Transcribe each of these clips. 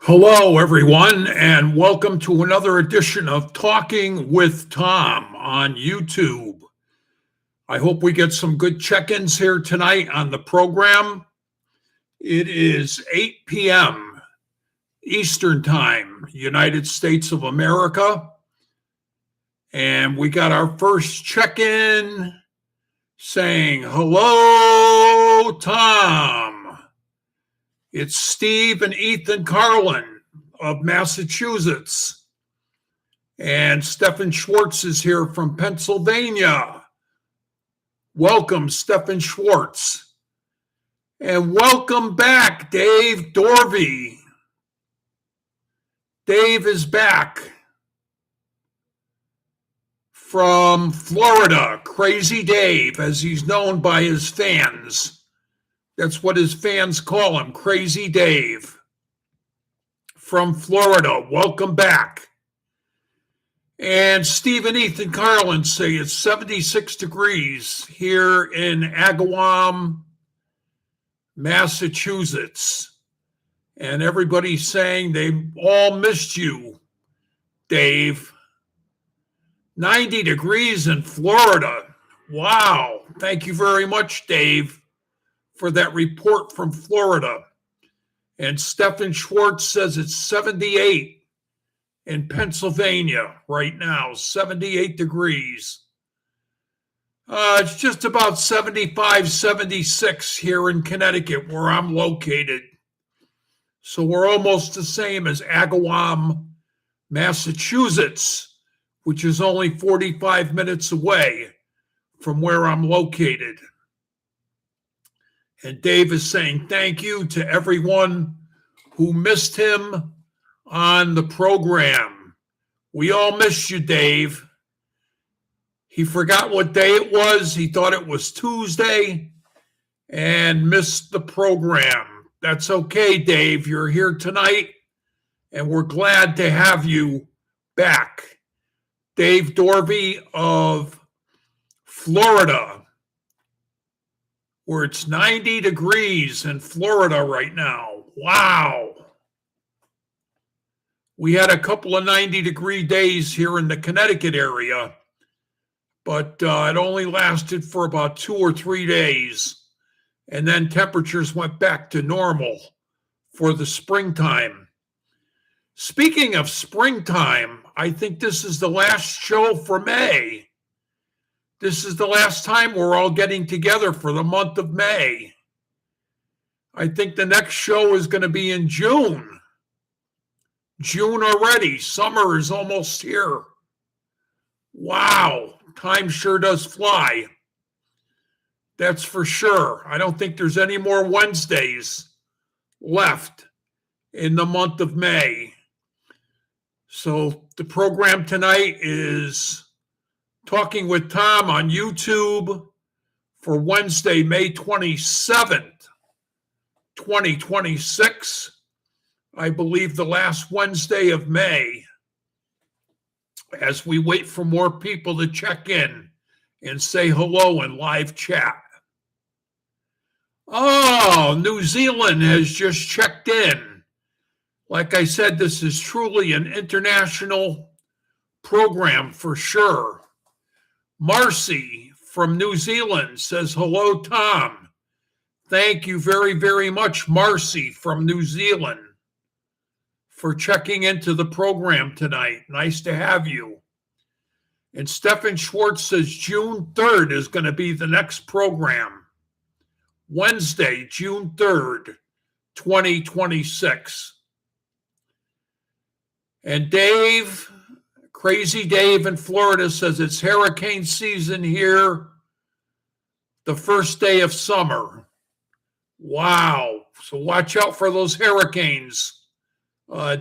Hello, everyone, and welcome to another edition of Talking with Tom on YouTube. I hope we get some good check-ins here tonight on the program. It is 8 p.m. Eastern Time, United States of America, and we got our first check-in saying, "Hello, Tom." It's Steve and Ethan Carlin of Massachusetts. And Stephen Schwartz is here from Pennsylvania. Welcome, Stephen Schwartz. And welcome back, Dave Dorvey. Dave is back from Florida, Crazy Dave, as he's known by his fans. That's what his fans call him, Crazy Dave. From Florida, welcome back. And Steve and Ethan Carlin say it's 76 degrees here in Agawam, Massachusetts. And everybody's saying they all missed you, Dave. 90 degrees in Florida. Wow. Thank you very much, Dave, for that report from Florida. And Stephen Schwartz says it's 78 in Pennsylvania right now, 78 degrees. It's just about 75, 76 here in Connecticut where I'm located. So we're almost the same as Agawam, Massachusetts, which is only 45 minutes away from where I'm located. And Dave is saying thank you to everyone who missed him on the program. We all missed you, Dave. He forgot what day it was. He thought it was Tuesday and missed the program. That's okay, Dave. You're here tonight, and we're glad to have you back. Dave Dorvey of Florida, where it's 90 degrees in Florida right now. Wow. We had a couple of 90-degree days here in the Connecticut area, but it only lasted for about 2 or 3 days. And then temperatures went back to normal for the springtime. Speaking of springtime, I think this is the last show for May. This is the last time we're all getting together for the month of May. I think the next show is going to be in June. June already. Summer is almost here. Wow. Time sure does fly. That's for sure. I don't think there's any more Wednesdays left in the month of May. So the program tonight is Talking with Tom on YouTube for Wednesday, May 27th, 2026. I believe the last Wednesday of May, as we wait for more people to check in and say hello in live chat. Oh, New Zealand has just checked in. Like I said, this is truly an international program for sure. Marcy from New Zealand says, hello, Tom. Thank you very, very much, Marcy from New Zealand, for checking into the program tonight. Nice to have you. And Stephen Schwartz says June 3rd is going to be the next program. Wednesday, June 3rd, 2026. And Dave, Crazy Dave in Florida, says it's hurricane season here, the first day of summer. Wow. So watch out for those hurricanes,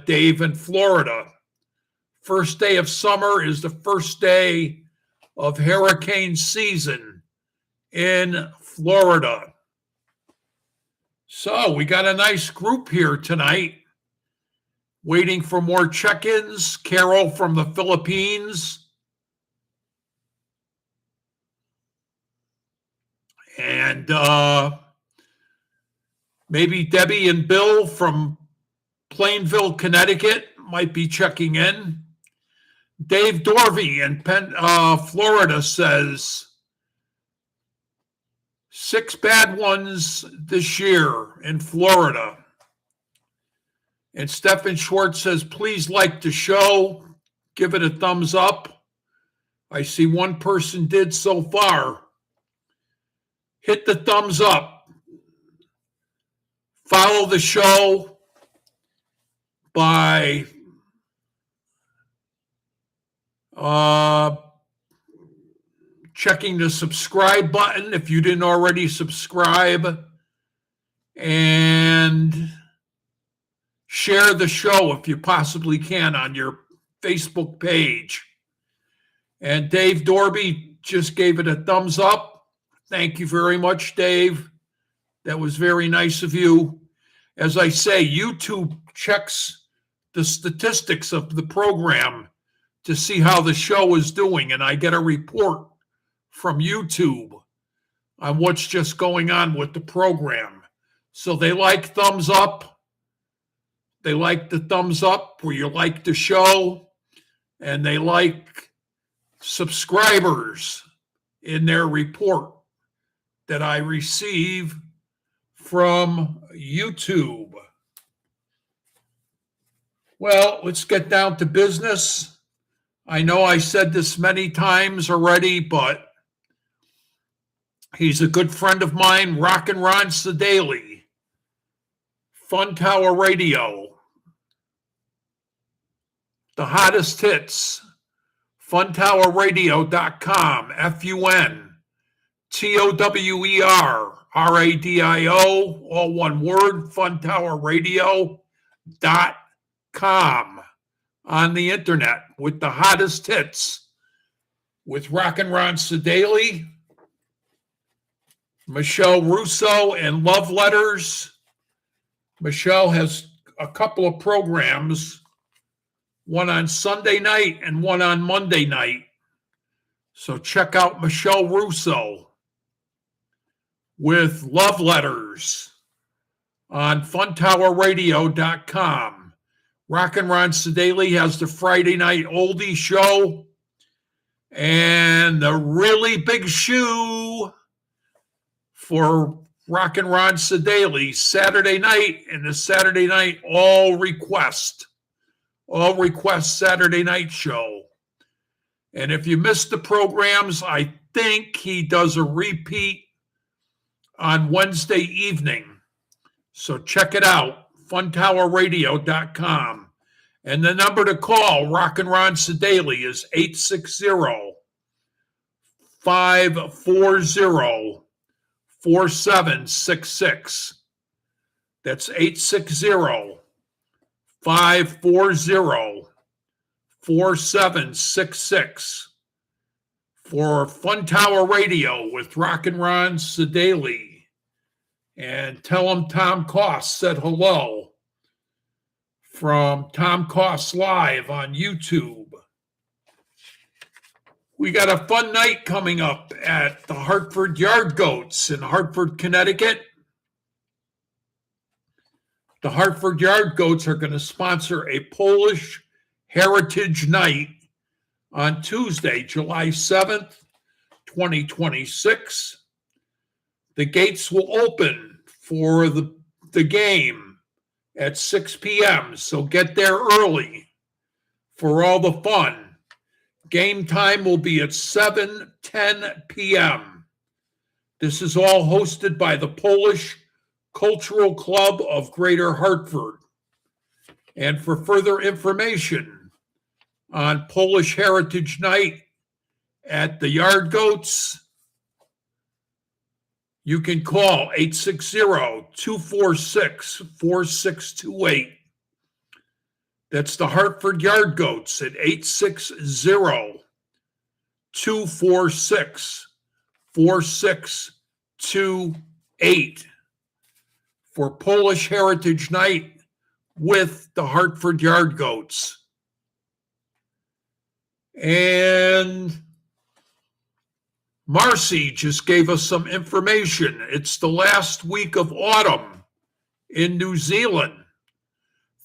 Dave in Florida. First day of summer is the first day of hurricane season in Florida. So we got a nice group here tonight. Waiting for more check-ins. Carol from the Philippines. And maybe Debbie and Bill from Plainville, Connecticut might be checking in. Dave Dorvey in Florida says 6 bad ones this year in Florida. And Stephen Schwartz says, please like the show. Give it a thumbs up. I see one person did so far. Hit the thumbs up. Follow the show by checking the subscribe button if you didn't already subscribe, and share the show if you possibly can on your Facebook page. And Dave Dorby just gave it a thumbs up. Thank you very much, Dave. That was very nice of you. As I say, YouTube checks the statistics of the program to see how the show is doing, and I get a report from YouTube on what's just going on with the program. So they like thumbs up. They like the thumbs up where you like the show, and they like subscribers in their report that I receive from YouTube. Well, let's get down to business. I know I said this many times already, but he's a good friend of mine, Rockin' Ron Sedaly, Fun Tower Radio, the hottest hits, funtowerradio.com, FUNTOWERRADIO, all one word, funtowerradio.com, on the internet with the hottest hits with Rockin' Ron Sedaly, Michelle Russo, and Love Letters. Michelle has a couple of programs, one on Sunday night and one on Monday night. So check out Michelle Russo with Love Letters on funtowerradio.com. Rockin' Ron Sedaly has the Friday night oldie show, and the really big shoe for Rockin' Ron Sedaly Saturday night, and the Saturday night all request Saturday night show. And if you missed the programs, I think he does a repeat on Wednesday evening. So check it out, funtowerradio.com. And the number to call Rockin' Ron Sedaly is 860-540-4766. That's 860-540-4766 for Fun Tower Radio with Rockin' Ron Sedaly. And tell him Tom Coss said hello from Tom Coss Live on YouTube. We got a fun night coming up at the Hartford Yard Goats in Hartford, Connecticut. The Hartford Yard Goats are going to sponsor a Polish Heritage Night on Tuesday, July 7th, 2026. The gates will open for the game at 6 p.m., so get there early for all the fun. Game time will be at 7:10 p.m. This is all hosted by the Polish Cultural Club of Greater Hartford. And for further information on Polish Heritage Night at the Yard Goats, you can call 860-246-4628. That's the Hartford Yard Goats at 860-246-4628 for Polish Heritage Night with the Hartford Yard Goats. And Marcy just gave us some information. It's the last week of autumn in New Zealand.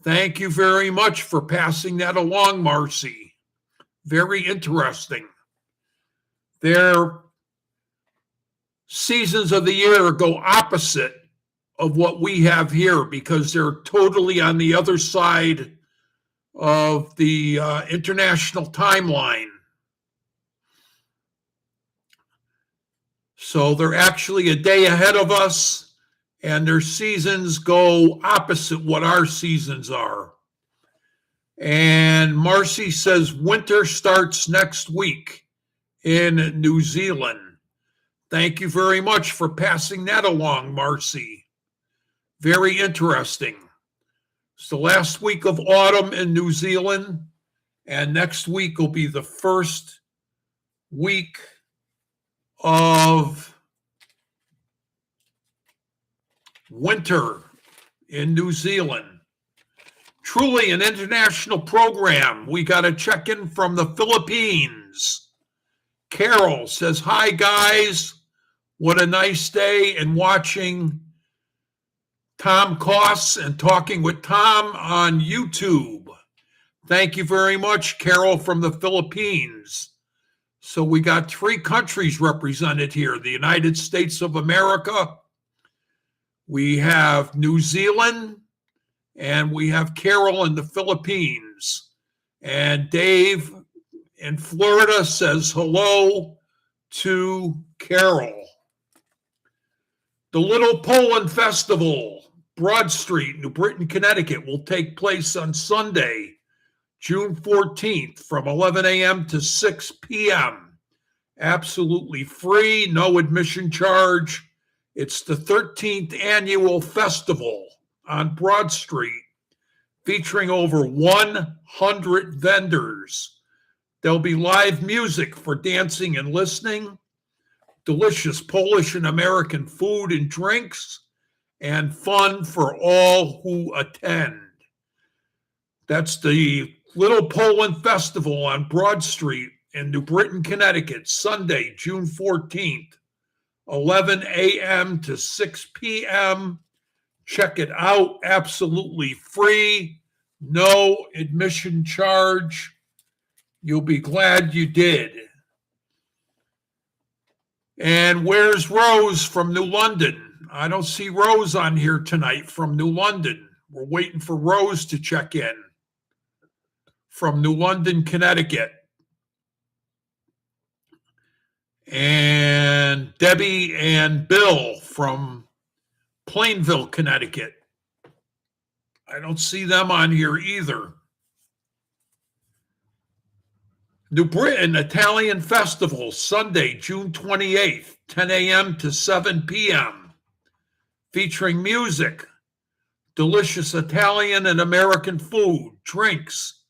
Thank you very much for passing that along, Marcy. Very interesting. Their seasons of the year go opposite of what we have here because they're totally on the other side of the international timeline. So they're actually a day ahead of us, and their seasons go opposite what our seasons are. And Marcy says winter starts next week in New Zealand. Thank you very much for passing that along, Marcy. Very interesting. It's the last week of autumn in New Zealand, and next week will be the first week of winter in New Zealand. Truly an international program. We got a check-in from the Philippines. Carol says, hi, guys. What a nice day, and watching Tom Coss and talking with Tom on YouTube. Thank you very much, Carol from the Philippines. So we got 3 countries represented here: the United States of America, we have New Zealand, and we have Carol in the Philippines. And Dave in Florida says hello to Carol. The Little Poland Festival, Broad Street, New Britain, Connecticut, will take place on Sunday, June 14th from 11 a.m. to 6 p.m. Absolutely free, no admission charge. It's the 13th annual festival on Broad Street, featuring over 100 vendors. There'll be live music for dancing and listening, delicious Polish and American food and drinks, and fun for all who attend. That's the Little Poland Festival on Broad Street in New Britain, Connecticut, Sunday, June 14th, 11 a.m. to 6 p.m. Check it out. Absolutely free. No admission charge. You'll be glad you did. And where's Rose from New London? I don't see Rose on here tonight from New London. We're waiting for Rose to check in from New London, Connecticut. And Debbie and Bill from Plainville, Connecticut. I don't see them on here either. New Britain Italian Festival, Sunday, June 28th, 10 a.m. to 7 p.m., featuring music, delicious Italian and American food, drinks,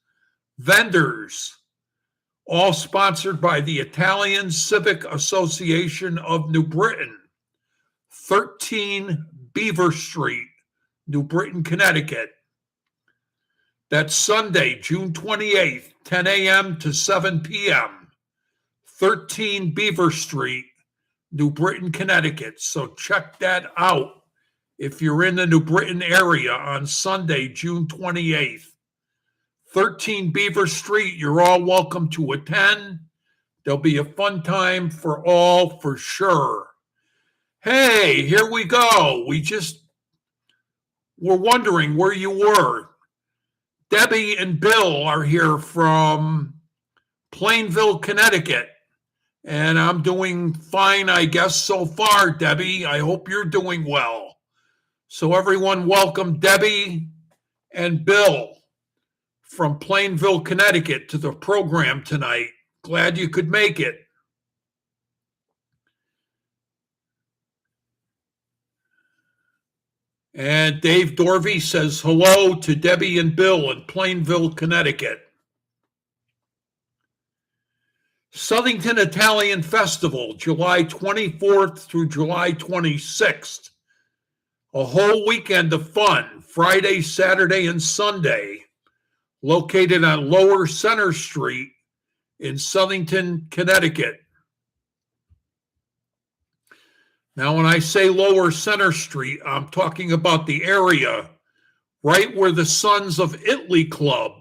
vendors, all sponsored by the Italian Civic Association of New Britain, 13 Beaver Street, New Britain, Connecticut. That's Sunday, June 28th, 10 a.m. to 7 p.m., 13 Beaver Street, New Britain, Connecticut. So check that out if you're in the New Britain area on Sunday, June 28th. 13 Beaver Street, you're all welcome to attend. There'll be a fun time for all for sure. Hey, here we go. We just were wondering where you were. Debbie and Bill are here from Plainville, Connecticut. And I'm doing fine, I guess, so far, Debbie. I hope you're doing well. So everyone, welcome Debbie and Bill from Plainville, Connecticut to the program tonight. Glad you could make it. And Dave Dorvey says hello to Debbie and Bill in Plainville, Connecticut. Southington Italian Festival, July 24th through July 26th. A whole weekend of fun, Friday, Saturday, and Sunday, located on Lower Center Street in Southington, Connecticut. Now, when I say Lower Center Street, I'm talking about the area right where the Sons of Italy Club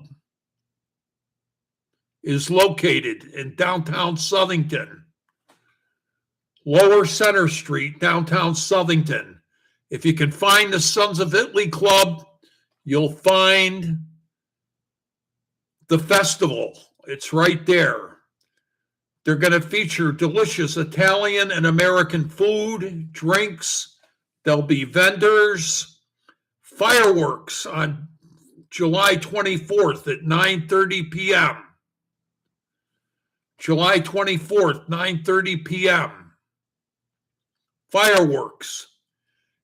is located in downtown Southington. Lower Center Street, downtown Southington. If you can find the Sons of Italy Club, you'll find the festival. It's right there. They're going to feature delicious Italian and American food, drinks. There'll be vendors, fireworks on July 24th at 9:30 p.m. July 24th, 9:30 p.m. Fireworks.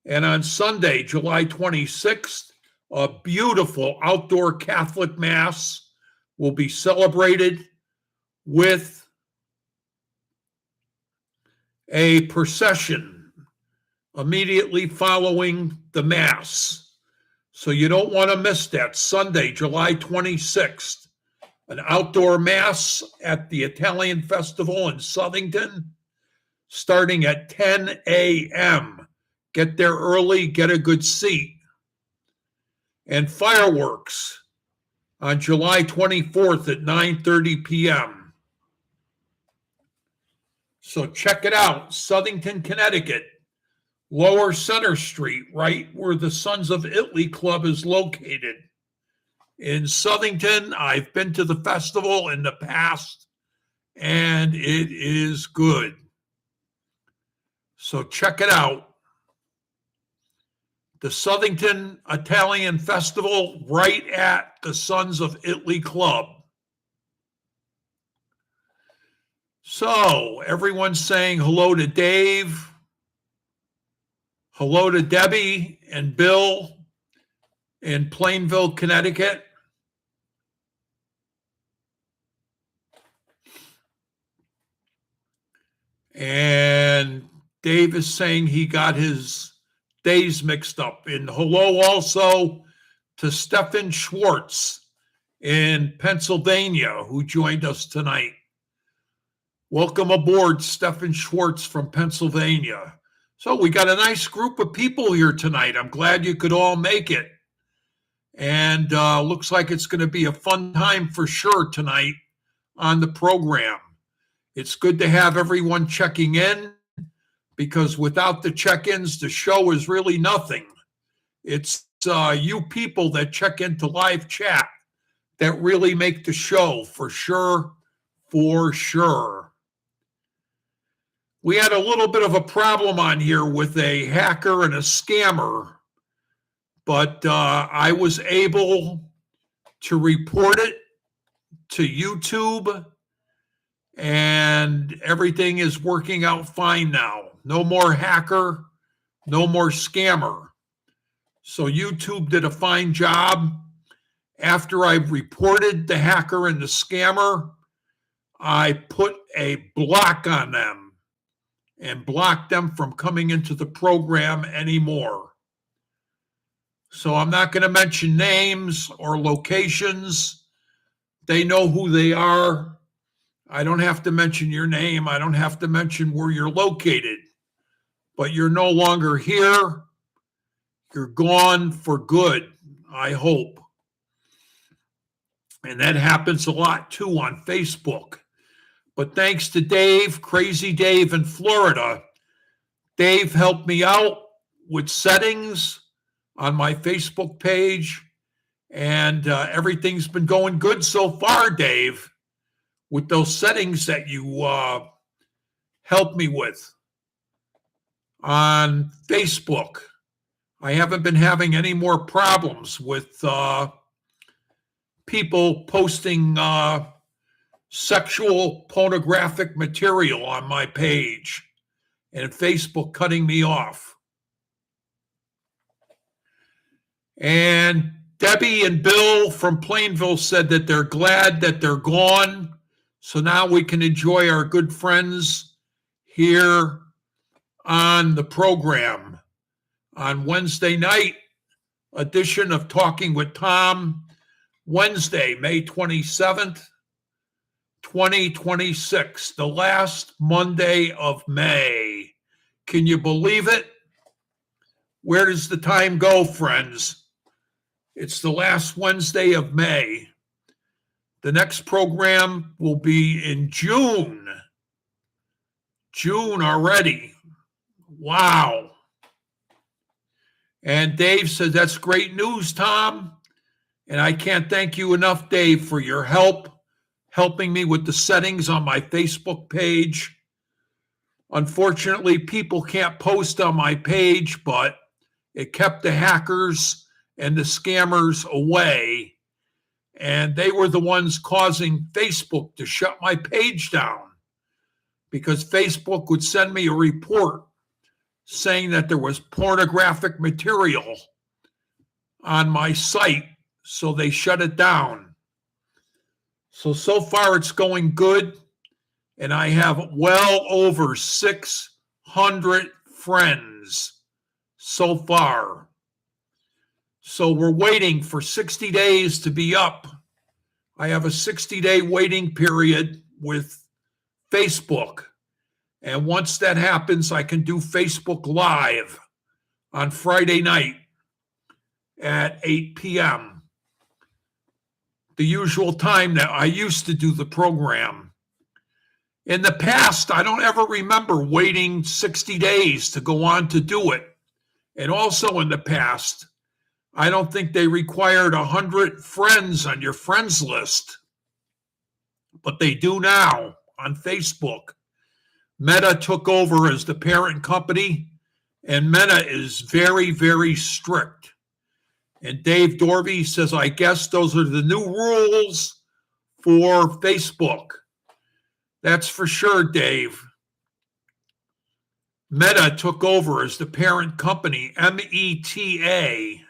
And on Sunday, July 26th, a beautiful outdoor Catholic Mass will be celebrated with a procession immediately following the Mass. So you don't want to miss that. Sunday, July 26th, an outdoor Mass at the Italian Festival in Southington, starting at 10 a.m. Get there early, get a good seat. And fireworks on July 24th at 9:30 p.m. So check it out, Southington, Connecticut, Lower Center Street, right where the Sons of Italy Club is located. In Southington, I've been to the festival in the past, and it is good. So check it out. The Southington Italian Festival right at the Sons of Italy Club. So everyone's saying hello to Dave, hello to Debbie and Bill in Plainville, Connecticut. And Dave is saying he got his days mixed up. And hello also to Stephen Schwartz in Pennsylvania, who joined us tonight. Welcome aboard, Stephen Schwartz from Pennsylvania. So we got a nice group of people here tonight. I'm glad you could all make it. And looks like it's going to be a fun time for sure tonight on the program. It's good to have everyone checking in, because without the check-ins, the show is really nothing. It's you people that check into live chat that really make the show, for sure, for sure. We had a little bit of a problem on here with a hacker and a scammer, but I was able to report it to YouTube, and everything is working out fine now. No more hacker, no more scammer. So YouTube did a fine job. After I reported the hacker and the scammer, I put a block on them and blocked them from coming into the program anymore. So I'm not going to mention names or locations. They know who they are. I don't have to mention your name. I don't have to mention where you're located. But you're no longer here. You're gone for good, I hope. And that happens a lot too on Facebook. But thanks to Dave, Crazy Dave in Florida, Dave helped me out with settings on my Facebook page. And everything's been going good so far, Dave, with those settings that you helped me with on Facebook. I haven't been having any more problems with people posting sexual pornographic material on my page and Facebook cutting me off. And Debbie and Bill from Plainville said that they're glad that they're gone. So now we can enjoy our good friends here on the program on Wednesday night edition of Talking with Tom, Wednesday, May 27th, 2026, the last Monday of May. Can you believe it? Where does the time go, friends? It's the last Wednesday of May. The next program will be in June. June already. Wow. And Dave said, that's great news, Tom. And I can't thank you enough, Dave, for your help, helping me with the settings on my Facebook page. Unfortunately, people can't post on my page, but it kept the hackers and the scammers away. And they were the ones causing Facebook to shut my page down because Facebook would send me a report saying that there was pornographic material on my site. So they shut it down. So far it's going good. And I have well over 600 friends so far. So we're waiting for 60 days to be up. I have a 60-day waiting period with Facebook. And once that happens, I can do Facebook Live on Friday night at 8 p.m. The usual time that I used to do the program. In the past, I don't ever remember waiting 60 days to go on to do it. And also in the past, I don't think they required 100 friends on your friends list, but they do now on Facebook. Meta took over as the parent company, and Meta is very, very strict. And Dave Dorvey says, I guess those are the new rules for Facebook. That's for sure, Dave. Meta took over as the parent company, META,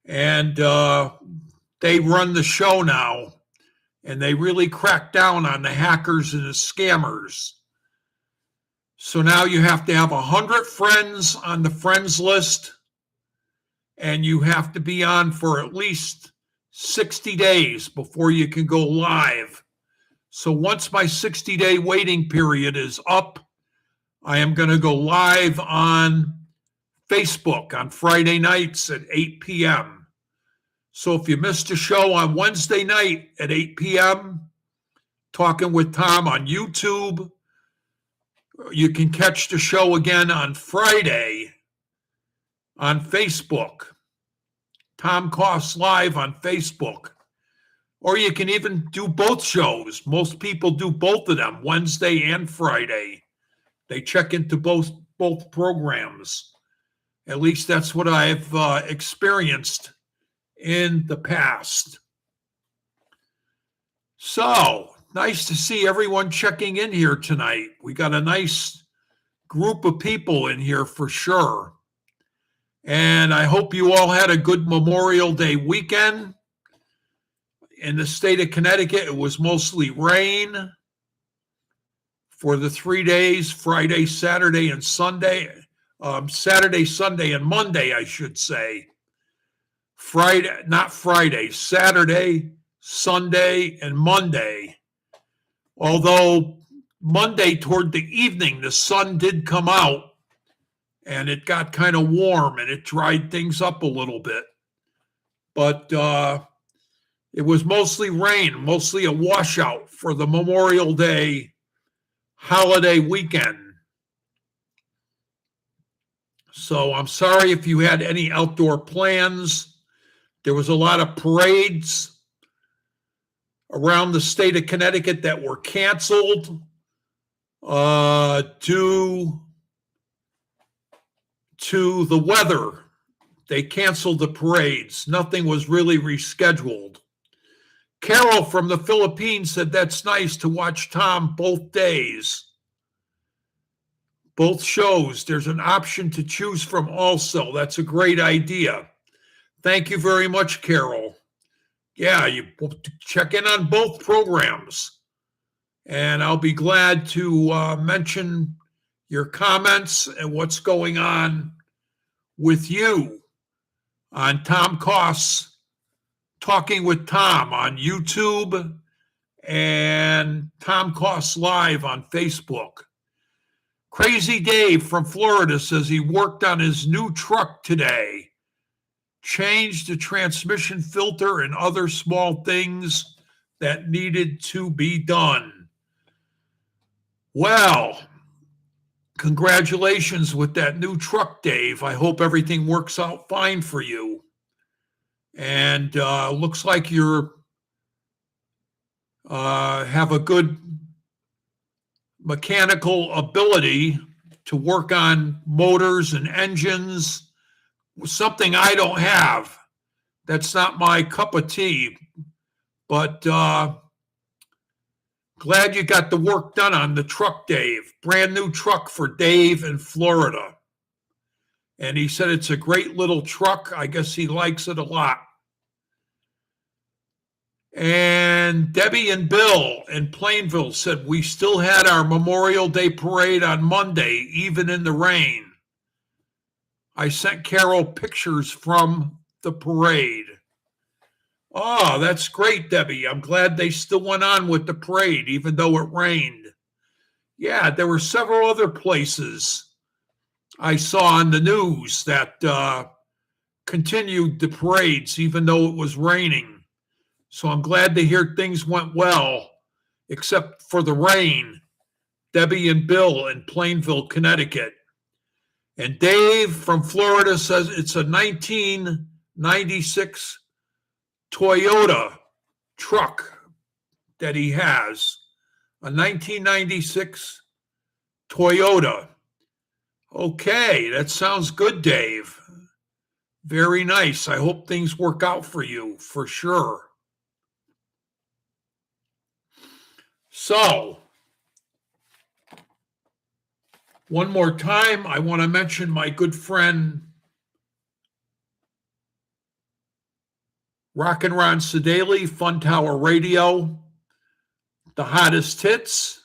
and they run the show now, and they really crack down on the hackers and the scammers. So now you have to have 100 friends on the friends list, and you have to be on for at least 60 days before you can go live. So once my 60-day waiting period is up, I am going to go live on Facebook on Friday nights at 8 p.m. So if you missed a show on Wednesday night at 8 p.m., Talking with Tom on YouTube, you can catch the show again on Friday on Facebook. Tom Coss Live on Facebook. Or you can even do both shows. Most people do both of them, Wednesday and Friday. They check into both programs. At least that's what I've experienced in the past. So, nice to see everyone checking in here tonight. We got a nice group of people in here for sure. And I hope you all had a good Memorial Day weekend. In the state of Connecticut, it was mostly rain for the 3 days, Friday, Saturday, and Sunday. Saturday, Sunday, and Monday, I should say. Saturday, Sunday, and Monday. Although Monday toward the evening, the sun did come out and it got kind of warm and it dried things up a little bit. But it was mostly rain, mostly a washout for the Memorial Day holiday weekend. So I'm sorry if you had any outdoor plans. There was a lot of parades around the state of Connecticut that were canceled due to the weather. They canceled the parades. Nothing was really rescheduled. Carol from the Philippines said that's nice to watch Tom both days. Both shows. There's an option to choose from also. That's a great idea. Thank you very much, Carol. Yeah, you check in on both programs. And I'll be glad to mention your comments and what's going on with you on Tom Coss Talking with Tom on YouTube and Tom Coss Live on Facebook. Crazy Dave from Florida says he worked on his new truck today. changed the transmission filter and other small things that needed to be done. Well, congratulations with that new truck, Dave. I hope everything works out fine for you. And looks like you're have a good mechanical ability to work on motors and engines, something I don't have. That's not my cup of tea, but glad you got the work done on the truck, Dave. Brand new truck for Dave in Florida. And he said it's a great little truck. I guess he likes it a lot. And Debbie and Bill in Plainville said we still had our Memorial Day parade on Monday, even in the rain. I sent Carol pictures from the parade. Oh, that's great, Debbie. I'm glad they still went on with the parade, even though it rained. Yeah, there were several other places I saw on the news that continued the parades, even though it was raining. So I'm glad to hear things went well, except for the rain. Debbie and Bill in Plainville, Connecticut. And Dave from Florida says it's a 1996 Toyota truck that he has. A 1996 Toyota. Okay, that sounds good, Dave. Very nice. I hope things work out for you, for sure. So, one more time, I want to mention my good friend Rockin' Ron Sedaley, Fun Tower Radio, the hottest hits,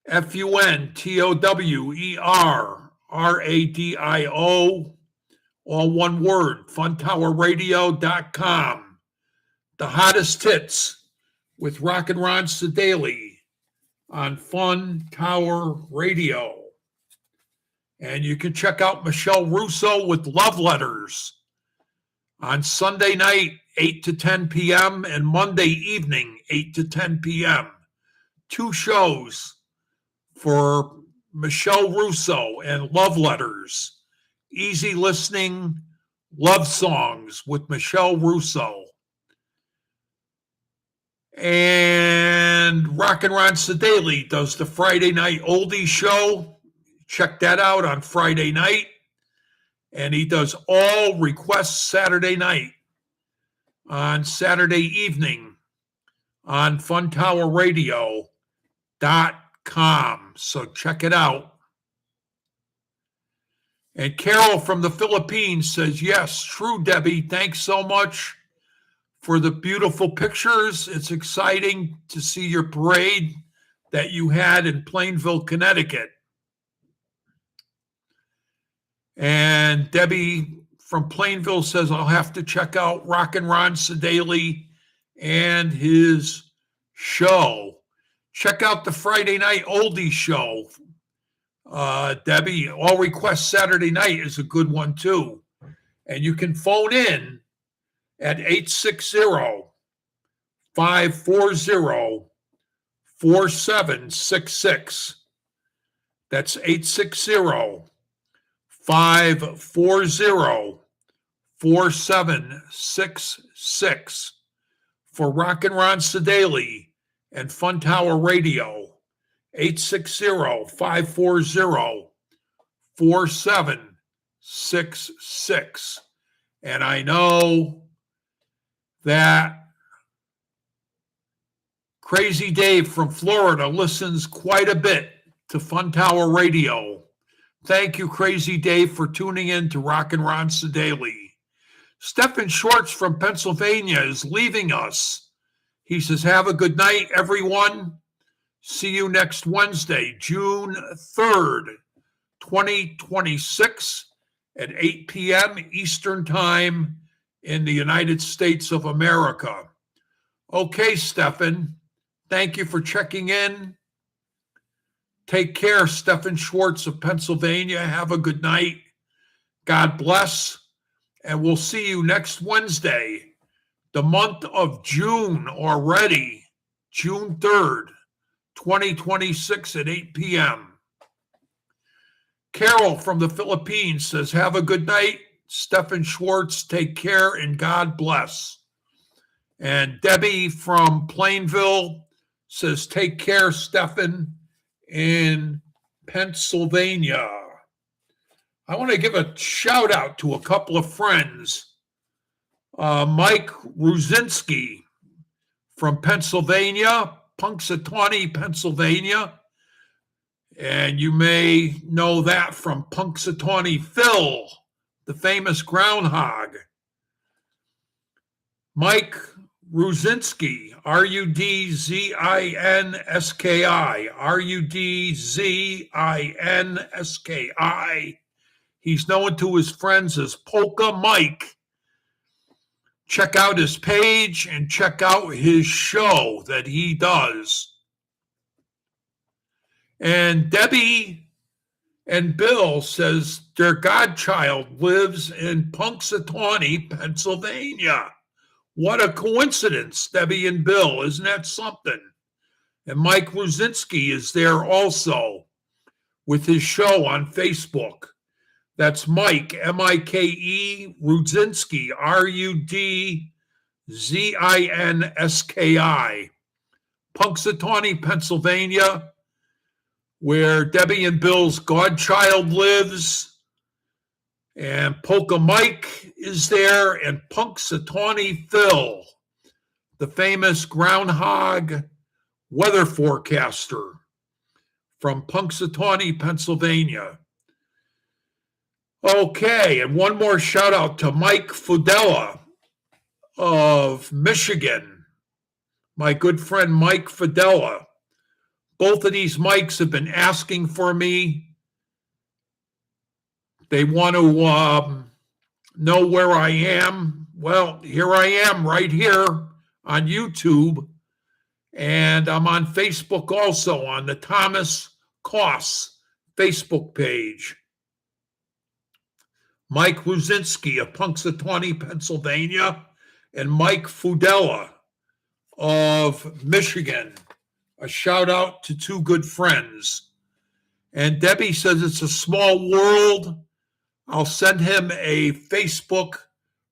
FUNTOWERRADIO, all one word, funtowerradio.com. The hottest hits with Rockin' Ron Sedaley on Fun Tower Radio. And you can check out Michelle Russo with Love Letters on Sunday night, 8 to 10 p.m. and Monday evening, 8 to 10 p.m. 2 shows for Michelle Russo and Love Letters. Easy listening love songs with Michelle Russo. And Rockin' Ron Sedaley does the Friday night oldie show. Check that out on Friday night. And he does all requests Saturday night on Saturday evening on funtowerradio.com. So check it out. And Carol from the Philippines says, yes, true, Debbie. Thanks so much for the beautiful pictures. It's exciting to see your parade that you had in Plainville, Connecticut. And Debbie from Plainville says, I'll have to check out Rockin' Ron Sedaley and his show. Check out the Friday night oldie show. Debbie, all requests Saturday night is a good one too. And you can phone in at 860-540-4766. That's 860-540-4766 for Rockin' Ron Sedaley and Fun Tower Radio. 860-540-4766. And I know that Crazy Dave from Florida listens quite a bit to Fun Tower Radio. Thank you, Crazy Dave, for tuning in to Rockin' Ron Sedaley. Stephen Schwartz from Pennsylvania is leaving us. He says, have a good night, everyone. See you next Wednesday, June 3rd, 2026 at 8 p.m. Eastern Time in the United States of America. Okay, Stephen, thank you for checking in. Take care, Stephen Schwartz of Pennsylvania. Have a good night. God bless. and we'll see you next Wednesday, the month of June already, June 3rd, 2026 at 8 p.m. Carol from the Philippines says, have a good night. Stephen Schwartz, take care and God bless. And Debbie from Plainville says, take care, Stephen, in Pennsylvania. I want to give a shout out to a couple of friends. Mike Ruzinski from Pennsylvania, Punxsutawney, Pennsylvania. And you may know that from Punxsutawney Phil, the famous groundhog. Mike Ruzinski, Rudzinski, Rudzinski. He's known to his friends as Polka Mike. Check out his page and check out his show that he does. And Debbie and Bill says their godchild lives in Punxsutawney, Pennsylvania. What a coincidence, Debbie and Bill. Isn't that something? And Mike Ruzinski is there also with his show on Facebook. That's Mike, M-I-K-E, Ruzinski, R-U-D-Z-I-N-S-K-I. Punxsutawney, Pennsylvania, where Debbie and Bill's godchild lives, and Polka Mike is there, and Punxsutawney Phil, the famous groundhog weather forecaster from Punxsutawney, Pennsylvania. Okay, and one more shout out to Mike Fudella of Michigan, my good friend Mike Fudella. Both of these mics have been asking for me. They want to know where I am. Well, here I am right here on YouTube. And I'm on Facebook also on the Thomas Coss Facebook page. Mike Ruzinski of Punxsutawney, Pennsylvania, and Mike Fudella of Michigan. A shout out to two good friends. And Debbie says it's a small world. I'll send him a Facebook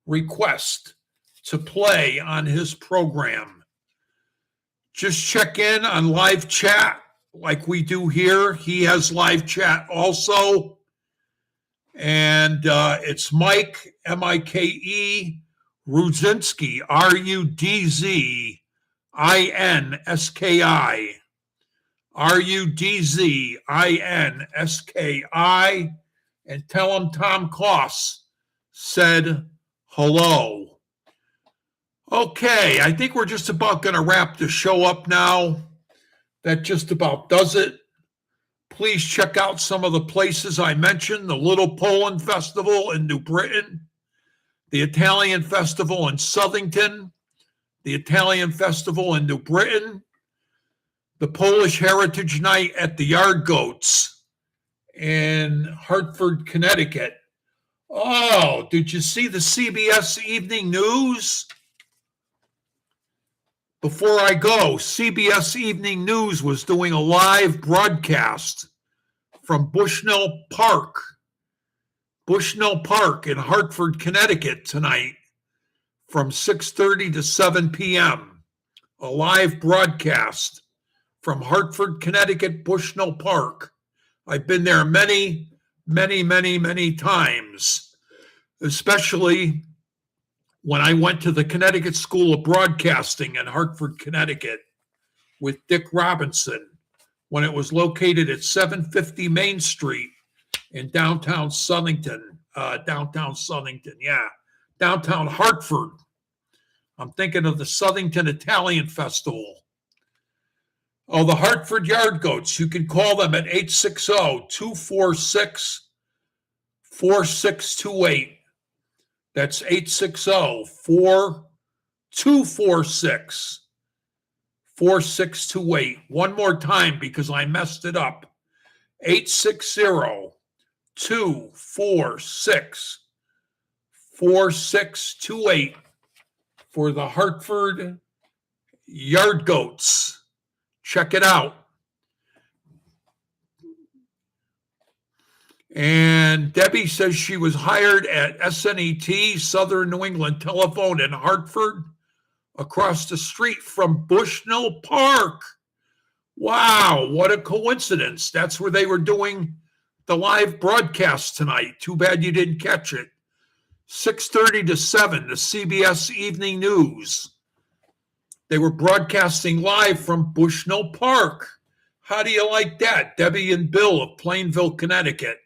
request to play on his program. Just check in on live chat like we do here. He has live chat also. And it's Mike, M-I-K-E, Ruzinski, R-U-D-Z-I-N-S-K-I, R-U-D-Z-I-N-S-K-I, and tell him Tom Coss said hello. Okay, I think we're just about going to wrap the show up now. That just about does it. Please check out some of the places I mentioned, the Little Poland Festival in New Britain, the Italian Festival in Southington, the Italian Festival in New Britain, the Polish Heritage Night at the Yard Goats in Hartford, Connecticut. Oh, did you see the CBS Evening News? Before I go, CBS Evening News was doing a live broadcast from Bushnell Park in Hartford, Connecticut tonight from 6:30 to 7 p.m. A live broadcast from Hartford, Connecticut, Bushnell Park. I've been there many, many, many, many times, especially when I went to the Connecticut School of Broadcasting in Hartford, Connecticut with Dick Robinson when it was located at 750 Main Street in downtown Hartford. I'm thinking of the Southington Italian Festival. Oh, the Hartford Yard Goats. You can call them at 860-246-4628. That's 860-246-4628. One more time because I messed it up. 860-246-4628. 4628 for the Hartford Yard Goats. Check it out. And Debbie says she was hired at SNET, Southern New England Telephone in Hartford, across the street from Bushnell Park. Wow, what a coincidence. That's where they were doing the live broadcast tonight. Too bad you didn't catch it. 6:30 to 7, the CBS Evening News. They were broadcasting live from Bushnell Park. How do you like that? Debbie and Bill of Plainville, Connecticut.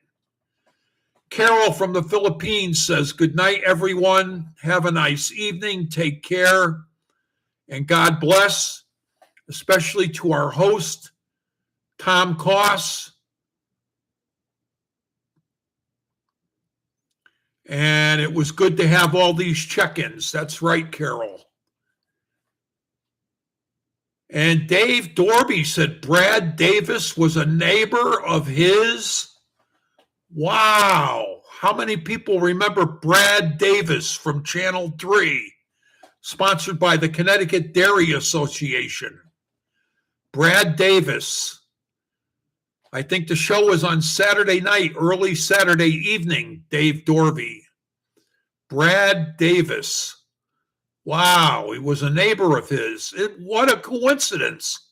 Carol from the Philippines says, good night, everyone. Have a nice evening. Take care. And God bless, especially to our host, Tom Coss. And it was good to have all these check-ins. That's right, Carol. And Dave Dorby said Brad Davis was a neighbor of his. Wow. How many people remember Brad Davis from Channel 3, sponsored by the Connecticut Dairy Association? Brad Davis. I think the show was on Saturday night, early Saturday evening, Dave Dorby. Brad Davis. Wow, he was a neighbor of his. What a coincidence.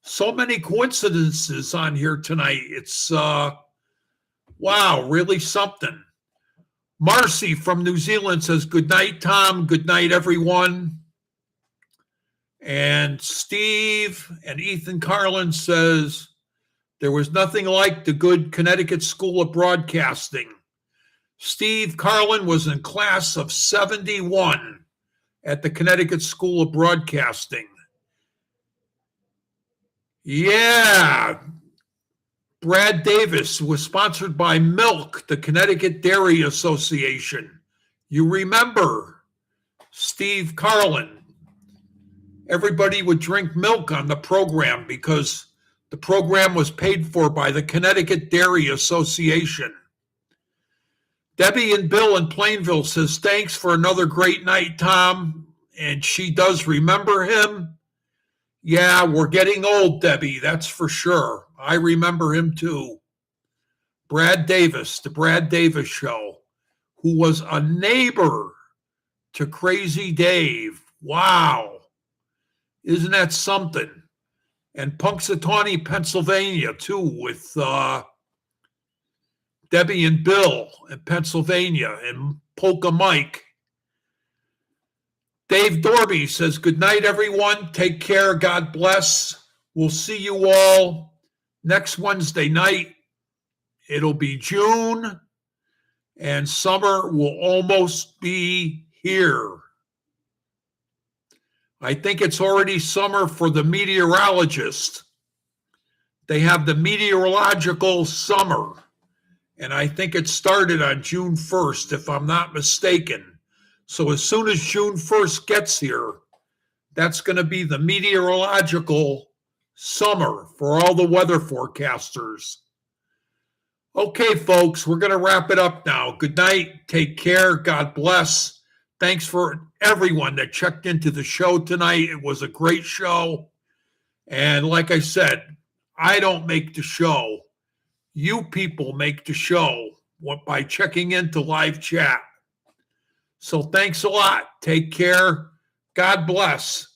So many coincidences on here tonight. It's, wow, really something. Marcy from New Zealand says, good night, Tom. Good night, everyone. And Steve and Ethan Carlin says, there was nothing like the good Connecticut School of Broadcasting. Steve Carlin was in class of 71 at the Connecticut School of Broadcasting. Yeah. Brad Davis was sponsored by Milk, the Connecticut Dairy Association. You remember Steve Carlin. Everybody would drink milk on the program because the program was paid for by the Connecticut Dairy Association. Debbie and Bill in Plainville says, thanks for another great night, Tom. And she does remember him. Yeah, we're getting old, Debbie, that's for sure. I remember him too. Brad Davis, the Brad Davis Show, who was a neighbor to Crazy Dave. Wow. Isn't that something? And Punxsutawney, Pennsylvania, too, with Debbie and Bill in Pennsylvania and Polka Mike. Dave Dorby says, good night, everyone. Take care. God bless. We'll see you all next Wednesday night. It'll be June, and summer will almost be here. I think it's already summer for the meteorologists. They have the meteorological summer, and I think it started on June 1st, if I'm not mistaken. So as soon as June 1st gets here, that's going to be the meteorological summer for all the weather forecasters. Okay, folks, we're going to wrap it up now. Good night. Take care. God bless. Thanks for everyone that checked into the show tonight. It was a great show. And like I said, I don't make the show. You people make the show by checking into live chat. So thanks a lot. Take care. God bless.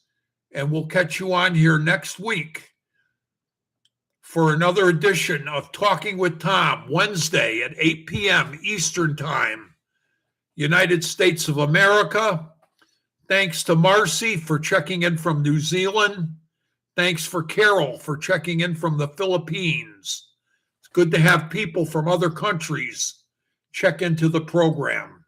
And we'll catch you on here next week for another edition of Talking with Tom, Wednesday at 8 p.m. Eastern Time, United States of America. Thanks to Marcy for checking in from New Zealand. Thanks for Carol for checking in from the Philippines. It's good to have people from other countries check into the program.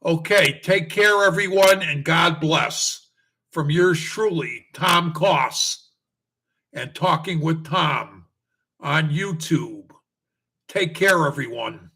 Okay, take care, everyone, and God bless. From yours truly, Tom Coss, and Talking with Tom on YouTube. Take care, everyone.